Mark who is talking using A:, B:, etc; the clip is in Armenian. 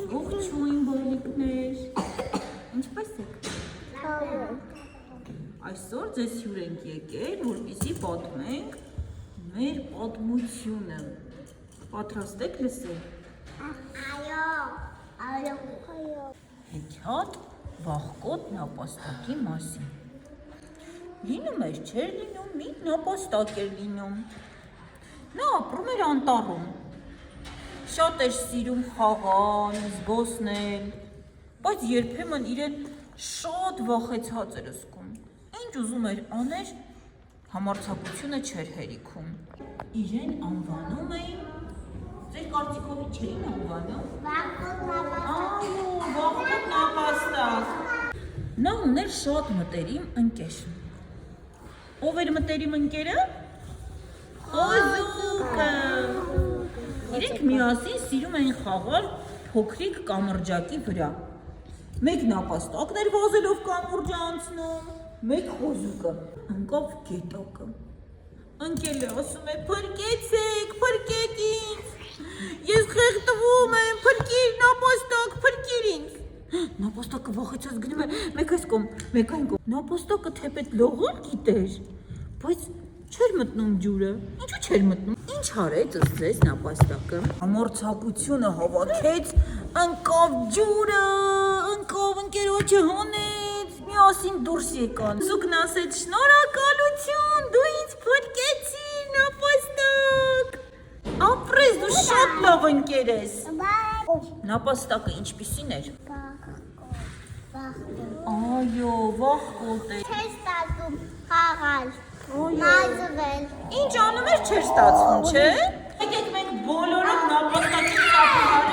A: Ողջույն բալիկներ, ինչպես եք։ Այսօր ձեզ հյուր ենք եկել, որպեսզի պատմենք մեր պատմությունը։ Պատրաստ եք լսել։
B: Այո։
A: Հեքիաթ վախկոտ նապաստակի մասին։ Լինում էր, չէր լինում, մի նապաստակ էր լինում։ Նա ապրում էր անտառում։ Շատ էր սիրում խաղալ, զբոսնել, բայց երբեմն իրեն շատ վախեցած էր զգում։ Ինչ ուզում էր աներ, համարձակությունը չէր հերիքում։ Իրեն անվանում էին, ձեր կարծիքով ինչ էին անվանում։ Այո, վախկոտ նապաստակ։ Նա ուներ շատ մտերիմ ընկեր։ Ով էր մտերիմ ընկերը։ Խոզուկը։ Իրենք միասին սիրում էին խաղալ փոքրիկ կամրջակի վրա։ Մեկ նապաստակն էր վազելով կամուրջը անցնում, մեկ խոզուկը ընկավ գետակը։ Ընկելը ասում է. «Փրկեցեք, փրկեք ինձ, ես խեղդվում եմ, փրկիր նապաստակ, փրկիր ինձ»։ Նապաստակը վախեցած գնում է մեկ այս կողմ, մեկ այն կողմ։ Նապաստակը թեպետ լողալ գիտեր, բայց չէր մտնում ջուրը։ Ինչու չէր մտնում։ Ինչ արեց ձեզ նապաստակը։ Համարձակությունը հավաքեց, ընկավ ջուրը, ընկավ ընկերոջը հանեց, միասին դուրս եկան։ Սուկն ասեց. «Շնորհակալություն, դու ինձ փրկեցիր նապաստակ։ Ապրես, դու շատ լավ ընկեր ես»։ Նապաստակը ինչպիսին էր։ Այո, վախկոտ էր։
B: Չէր ստացվում խաղալ, նազվել։
A: Ինչ անում էր չէր ստացվում, չէ։ Եկեք մենք բոլորը նապաստակի ծափը